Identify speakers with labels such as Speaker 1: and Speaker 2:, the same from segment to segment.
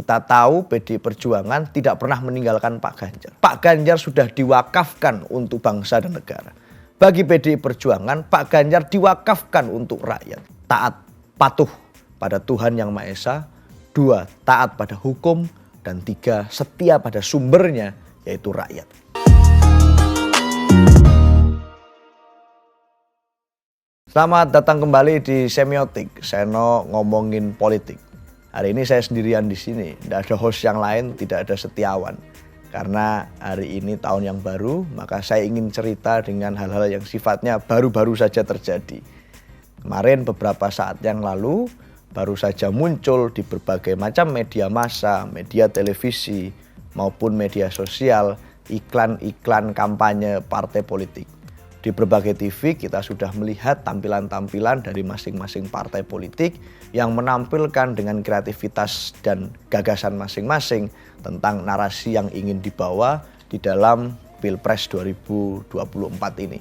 Speaker 1: Kita tahu PDI Perjuangan tidak pernah meninggalkan Pak Ganjar. Pak Ganjar sudah diwakafkan untuk bangsa dan negara. Bagi PDI Perjuangan, Pak Ganjar diwakafkan untuk rakyat. Taat, patuh pada Tuhan Yang Maha Esa. 2, taat pada hukum. Dan 3, setia pada sumbernya, yaitu rakyat. Selamat datang kembali di Semiotik, Seno ngomongin politik. Hari ini saya sendirian di sini, tidak ada host yang lain, tidak ada Setiawan. Karena hari ini tahun yang baru, maka saya ingin cerita dengan hal-hal yang sifatnya baru-baru saja terjadi. Kemarin beberapa saat yang lalu, baru saja muncul di berbagai macam media massa, media televisi, maupun media sosial, iklan-iklan kampanye partai politik. Di berbagai TV kita sudah melihat tampilan-tampilan dari masing-masing partai politik yang menampilkan dengan kreativitas dan gagasan masing-masing tentang narasi yang ingin dibawa di dalam Pilpres 2024 ini.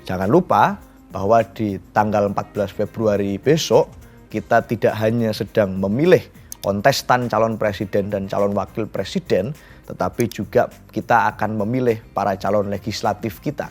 Speaker 1: Jangan lupa bahwa di tanggal 14 Februari besok kita tidak hanya sedang memilih kontestan calon presiden dan calon wakil presiden, tetapi juga kita akan memilih para calon legislatif kita.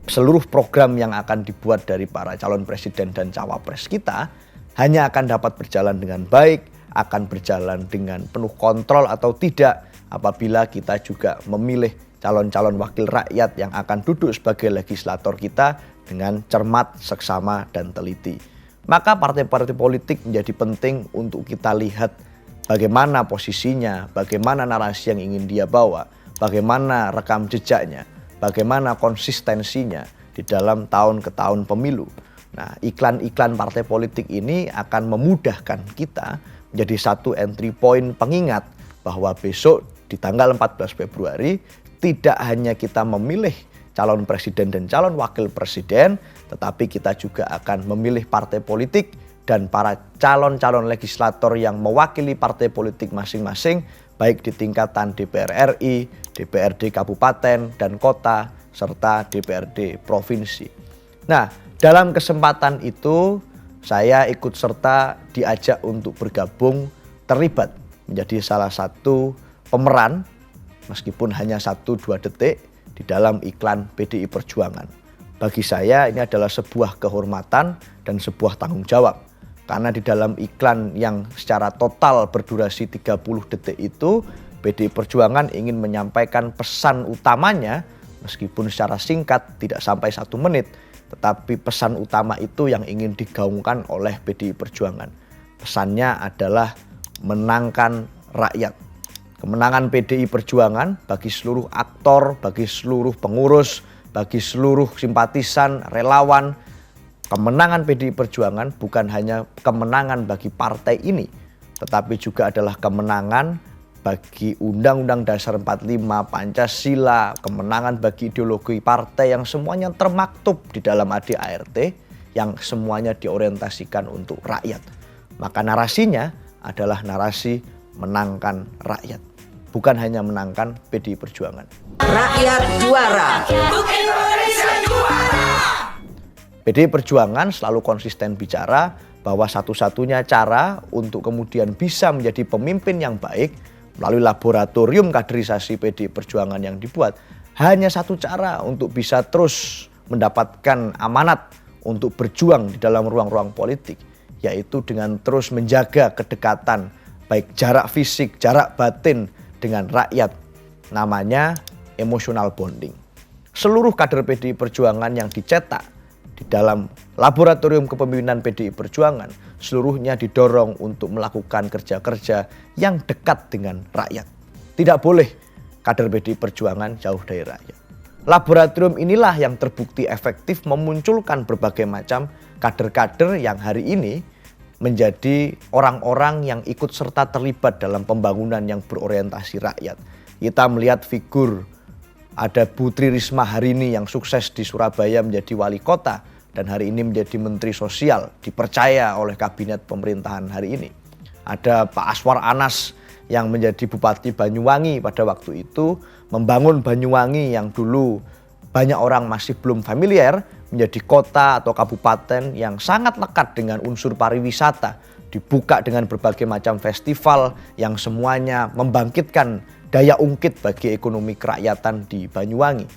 Speaker 1: Seluruh program yang akan dibuat dari para calon presiden dan cawapres kita hanya akan dapat berjalan dengan baik, akan berjalan dengan penuh kontrol atau tidak apabila kita juga memilih calon-calon wakil rakyat yang akan duduk sebagai legislator kita dengan cermat, seksama, dan teliti. Maka partai-partai politik menjadi penting untuk kita lihat bagaimana posisinya, bagaimana narasi yang ingin dia bawa, bagaimana rekam jejaknya, bagaimana konsistensinya di dalam tahun ke tahun pemilu. Nah, iklan-iklan partai politik ini akan memudahkan kita menjadi satu entry point pengingat bahwa besok di tanggal 14 Februari tidak hanya kita memilih calon presiden dan calon wakil presiden, tetapi kita juga akan memilih partai politik dan para calon-calon legislator yang mewakili partai politik masing-masing, baik di tingkatan DPR RI, DPRD kabupaten dan kota, serta DPRD provinsi. Nah, dalam kesempatan itu saya ikut serta diajak untuk bergabung, terlibat menjadi salah satu pemeran, meskipun hanya 1-2 detik, di dalam iklan PDI Perjuangan. Bagi saya ini adalah sebuah kehormatan dan sebuah tanggung jawab. Karena di dalam iklan yang secara total berdurasi 30 detik itu, PDI Perjuangan ingin menyampaikan pesan utamanya, meskipun secara singkat tidak sampai 1 menit, tetapi pesan utama itu yang ingin digaungkan oleh PDI Perjuangan. Pesannya adalah menangkan rakyat. Kemenangan PDI Perjuangan bagi seluruh aktor, bagi seluruh pengurus, bagi seluruh simpatisan, relawan. Kemenangan PDI Perjuangan bukan hanya kemenangan bagi partai ini, tetapi juga adalah kemenangan bagi Undang-Undang Dasar 45, Pancasila, kemenangan bagi ideologi partai yang semuanya termaktub di dalam ADART, yang semuanya diorientasikan untuk rakyat. Maka narasinya adalah narasi menangkan rakyat, bukan hanya menangkan PDI Perjuangan.
Speaker 2: Rakyat juara.
Speaker 1: Indonesia juara. PDI Perjuangan selalu konsisten bicara bahwa satu-satunya cara untuk kemudian bisa menjadi pemimpin yang baik melalui laboratorium kaderisasi PDI Perjuangan yang dibuat, hanya satu cara untuk bisa terus mendapatkan amanat untuk berjuang di dalam ruang-ruang politik, yaitu dengan terus menjaga kedekatan baik jarak fisik, jarak batin dengan rakyat, namanya emotional bonding. Seluruh kader PDI Perjuangan yang dicetak di dalam laboratorium kepemimpinan PDI Perjuangan, seluruhnya didorong untuk melakukan kerja-kerja yang dekat dengan rakyat. Tidak boleh kader PDI Perjuangan jauh dari rakyat. Laboratorium inilah yang terbukti efektif memunculkan berbagai macam kader-kader yang hari ini menjadi orang-orang yang ikut serta terlibat dalam pembangunan yang berorientasi rakyat. Kita melihat figur, ada Bu Tri Risma hari ini yang sukses di Surabaya menjadi wali kota dan hari ini menjadi Menteri Sosial, dipercaya oleh kabinet pemerintahan hari ini. Ada Pak Aswar Anas yang menjadi Bupati Banyuwangi pada waktu itu, membangun Banyuwangi yang dulu banyak orang masih belum familiar, menjadi kota atau kabupaten yang sangat lekat dengan unsur pariwisata dibuka dengan berbagai macam festival yang semuanya membangkitkan daya ungkit bagi ekonomi kerakyatan di Banyuwangi.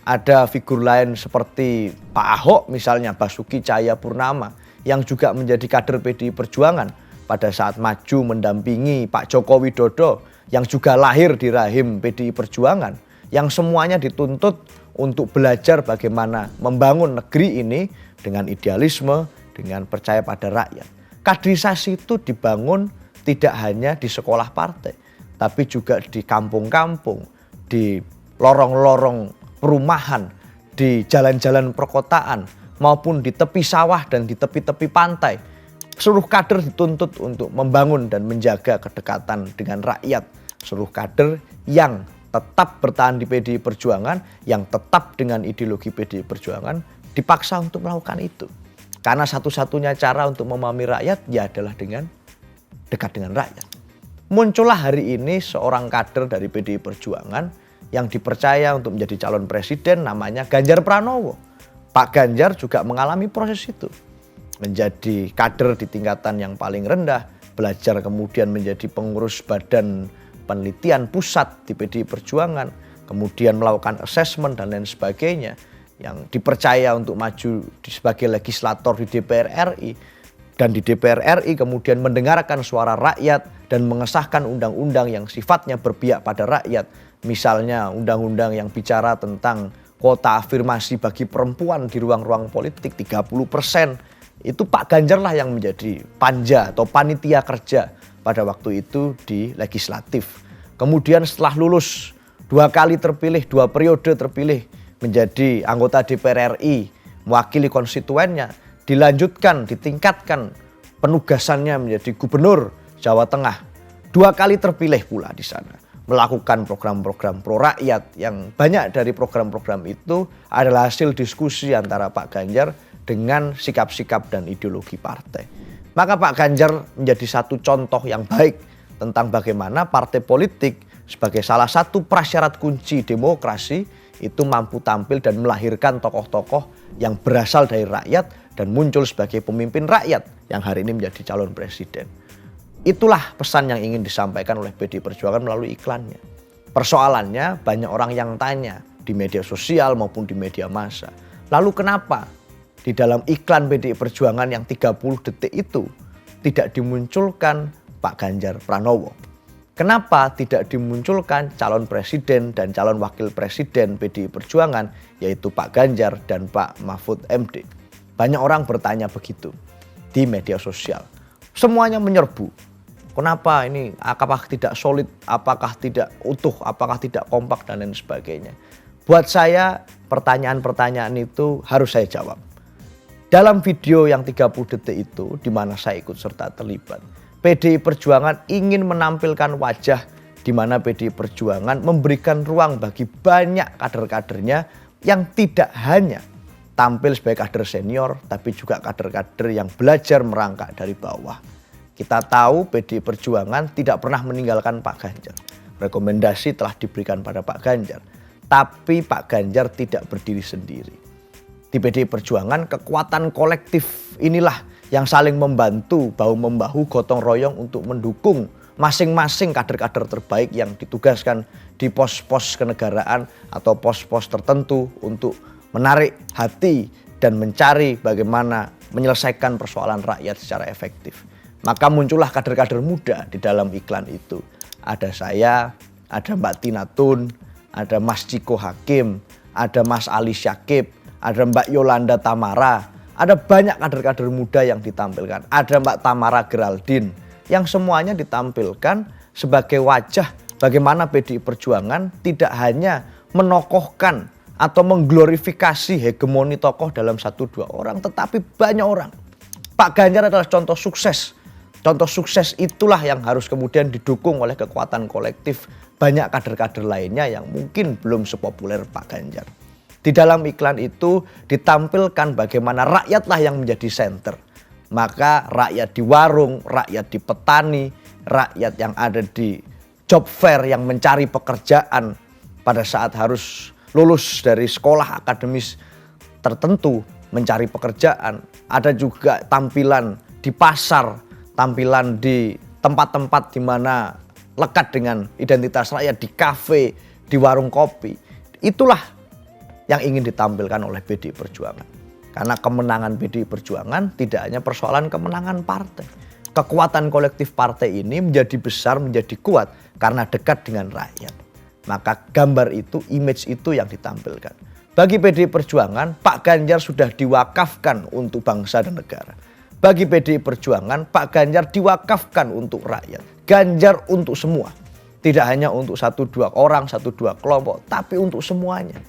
Speaker 1: Ada figur lain seperti Pak Ahok misalnya, Basuki Cahayapurnama, yang juga menjadi kader PDI Perjuangan pada saat maju mendampingi Pak Joko Widodo yang juga lahir di rahim PDI Perjuangan, yang semuanya dituntut untuk belajar bagaimana membangun negeri ini dengan idealisme, dengan percaya pada rakyat. Kaderisasi itu dibangun tidak hanya di sekolah partai, tapi juga di kampung-kampung, di lorong-lorong perumahan, di jalan-jalan perkotaan, maupun di tepi sawah dan di tepi-tepi pantai. Seluruh kader dituntut untuk membangun dan menjaga kedekatan dengan rakyat. Seluruh kader yang tetap bertahan di PDI Perjuangan, yang tetap dengan ideologi PDI Perjuangan, dipaksa untuk melakukan itu. Karena satu-satunya cara untuk memahami rakyat ya adalah dengan dekat dengan rakyat. Muncullah hari ini seorang kader dari PDI Perjuangan yang dipercaya untuk menjadi calon presiden, namanya Ganjar Pranowo. Pak Ganjar juga mengalami proses itu. Menjadi kader di tingkatan yang paling rendah, belajar kemudian menjadi pengurus badan penelitian pusat di PDI Perjuangan, kemudian melakukan assessment dan lain sebagainya, yang dipercaya untuk maju sebagai legislator di DPR RI. Dan di DPR RI kemudian mendengarkan suara rakyat dan mengesahkan undang-undang yang sifatnya berpihak pada rakyat. Misalnya undang-undang yang bicara tentang kuota afirmasi bagi perempuan di ruang-ruang politik 30%. Itu Pak Ganjar lah yang menjadi panja atau panitia kerja pada waktu itu di legislatif. Kemudian setelah lulus 2 kali terpilih, 2 periode terpilih menjadi anggota DPR RI, mewakili konstituennya, dilanjutkan, ditingkatkan penugasannya menjadi gubernur Jawa Tengah. 2 kali terpilih pula di sana. Melakukan program-program pro rakyat yang banyak dari program-program itu adalah hasil diskusi antara Pak Ganjar dengan sikap-sikap dan ideologi partai. Maka Pak Ganjar menjadi satu contoh yang baik tentang bagaimana partai politik sebagai salah satu prasyarat kunci demokrasi itu mampu tampil dan melahirkan tokoh-tokoh yang berasal dari rakyat dan muncul sebagai pemimpin rakyat yang hari ini menjadi calon presiden. Itulah pesan yang ingin disampaikan oleh PDI Perjuangan melalui iklannya. Persoalannya banyak orang yang tanya di media sosial maupun di media massa. Lalu kenapa di dalam iklan PDI Perjuangan yang 30 detik itu tidak dimunculkan Pak Ganjar Pranowo? Kenapa tidak dimunculkan calon presiden dan calon wakil presiden PDI Perjuangan yaitu Pak Ganjar dan Pak Mahfud MD? Banyak orang bertanya begitu di media sosial. Semuanya menyerbu. Kenapa ini? Apakah tidak solid? Apakah tidak utuh? Apakah tidak kompak? Dan lain sebagainya. Buat saya pertanyaan-pertanyaan itu harus saya jawab. Dalam video yang 30 detik itu di mana saya ikut serta terlibat, PDI Perjuangan ingin menampilkan wajah di mana PDI Perjuangan memberikan ruang bagi banyak kader-kadernya yang tidak hanya tampil sebagai kader senior, tapi juga kader-kader yang belajar merangkak dari bawah. Kita tahu PDI Perjuangan tidak pernah meninggalkan Pak Ganjar. Rekomendasi telah diberikan pada Pak Ganjar. Tapi Pak Ganjar tidak berdiri sendiri. Di PDI Perjuangan kekuatan kolektif inilah yang saling membantu, bahu-membahu, gotong royong untuk mendukung masing-masing kader-kader terbaik yang ditugaskan di pos-pos kenegaraan atau pos-pos tertentu untuk menarik hati dan mencari bagaimana menyelesaikan persoalan rakyat secara efektif. Maka muncullah kader-kader muda di dalam iklan itu. Ada saya, ada Mbak Tina Tun, ada Mas Ciko Hakim, ada Mas Ali Syakib, ada Mbak Yolanda Tamara. Ada banyak kader-kader muda yang ditampilkan. Ada Mbak Tamara Geraldine yang semuanya ditampilkan sebagai wajah bagaimana PDI Perjuangan tidak hanya menokohkan atau mengglorifikasi hegemoni tokoh dalam 1-2 orang, tetapi banyak orang. Pak Ganjar adalah contoh sukses. Contoh sukses itulah yang harus kemudian didukung oleh kekuatan kolektif banyak kader-kader lainnya yang mungkin belum sepopuler Pak Ganjar. Di dalam iklan itu ditampilkan bagaimana rakyatlah yang menjadi senter. Maka rakyat di warung, rakyat di petani, rakyat yang ada di job fair yang mencari pekerjaan pada saat harus lulus dari sekolah akademis tertentu mencari pekerjaan. Ada juga tampilan di pasar, tampilan di tempat-tempat di mana lekat dengan identitas rakyat, di kafe, di warung kopi. Itulah yang ingin ditampilkan oleh PDI Perjuangan. Karena kemenangan PDI Perjuangan tidak hanya persoalan kemenangan partai. Kekuatan kolektif partai ini menjadi besar, menjadi kuat karena dekat dengan rakyat. Maka gambar itu, image itu yang ditampilkan. Bagi PDI Perjuangan, Pak Ganjar sudah diwakafkan untuk bangsa dan negara. Bagi PDI Perjuangan, Pak Ganjar diwakafkan untuk rakyat. Ganjar untuk semua. Tidak hanya untuk 1-2 orang, 1-2 kelompok, tapi untuk semuanya.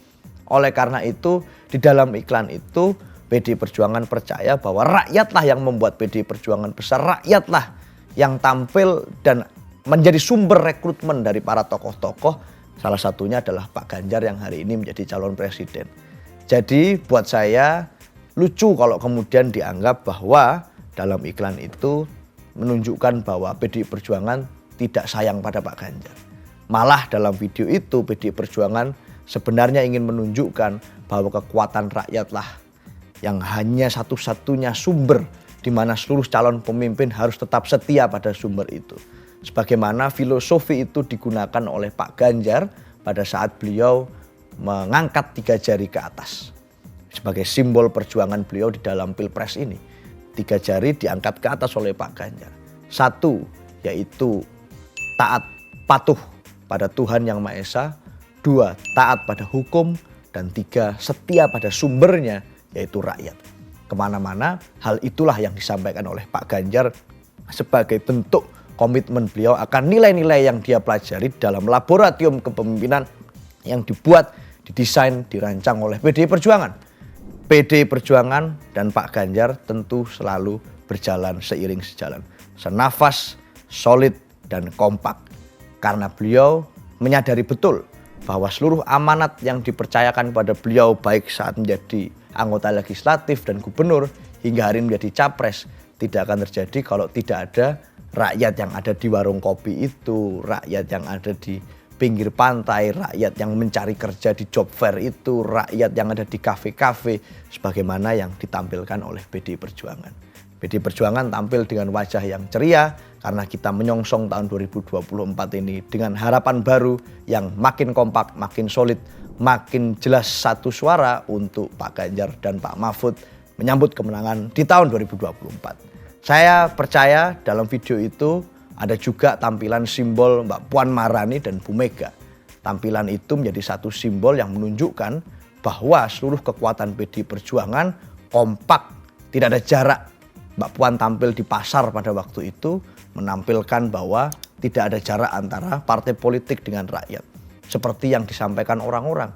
Speaker 1: Oleh karena itu, di dalam iklan itu, PDI Perjuangan percaya bahwa rakyatlah yang membuat PDI Perjuangan besar. Rakyatlah yang tampil dan menjadi sumber rekrutmen dari para tokoh-tokoh. Salah satunya adalah Pak Ganjar yang hari ini menjadi calon presiden. Jadi buat saya lucu kalau kemudian dianggap bahwa dalam iklan itu menunjukkan bahwa PDI Perjuangan tidak sayang pada Pak Ganjar. Malah dalam video itu PDI Perjuangan sebenarnya ingin menunjukkan bahwa kekuatan rakyatlah yang hanya satu-satunya sumber di mana seluruh calon pemimpin harus tetap setia pada sumber itu. Sebagaimana filosofi itu digunakan oleh Pak Ganjar pada saat beliau mengangkat 3 jari ke atas. Sebagai simbol perjuangan beliau di dalam Pilpres ini. 3 jari diangkat ke atas oleh Pak Ganjar. 1 yaitu taat patuh pada Tuhan Yang Maha Esa. 2 taat pada hukum. Dan 3 setia pada sumbernya yaitu rakyat. Kemana-mana hal itulah yang disampaikan oleh Pak Ganjar sebagai bentuk komitmen beliau akan nilai-nilai yang dia pelajari dalam laboratorium kepemimpinan yang dibuat, didesain, dirancang oleh PDI Perjuangan. PDI Perjuangan dan Pak Ganjar tentu selalu berjalan seiring sejalan. Senafas, solid, dan kompak. Karena beliau menyadari betul bahwa seluruh amanat yang dipercayakan kepada beliau baik saat menjadi anggota legislatif dan gubernur hingga hari ini menjadi capres tidak akan terjadi kalau tidak ada rakyat yang ada di warung kopi itu, rakyat yang ada di pinggir pantai, rakyat yang mencari kerja di job fair itu, rakyat yang ada di kafe-kafe sebagaimana yang ditampilkan oleh PDI Perjuangan. PDI Perjuangan tampil dengan wajah yang ceria karena kita menyongsong tahun 2024 ini dengan harapan baru yang makin kompak, makin solid, makin jelas satu suara untuk Pak Ganjar dan Pak Mahfud menyambut kemenangan di tahun 2024. Saya percaya dalam video itu ada juga tampilan simbol Mbak Puan Maharani dan Bu Mega. Tampilan itu menjadi satu simbol yang menunjukkan bahwa seluruh kekuatan PDI Perjuangan kompak, tidak ada jarak. Mbak Puan tampil di pasar pada waktu itu menampilkan bahwa tidak ada jarak antara partai politik dengan rakyat. Seperti yang disampaikan orang-orang.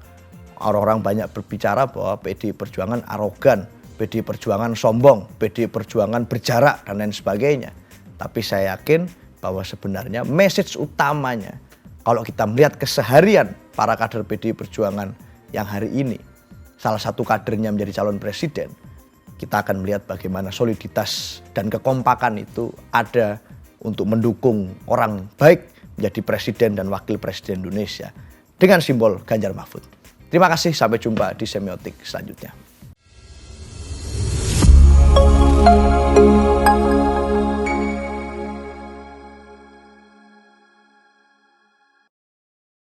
Speaker 1: Orang-orang banyak berbicara bahwa PDI Perjuangan arogan, PDI Perjuangan sombong, PDI Perjuangan berjarak dan lain sebagainya. Tapi saya yakin bahwa sebenarnya message utamanya kalau kita melihat keseharian para kader PDI Perjuangan yang hari ini salah satu kadernya menjadi calon presiden, kita akan melihat bagaimana soliditas dan kekompakan itu ada untuk mendukung orang baik menjadi presiden dan wakil presiden Indonesia dengan simbol Ganjar Mahfud. Terima kasih, sampai jumpa di semiotik selanjutnya.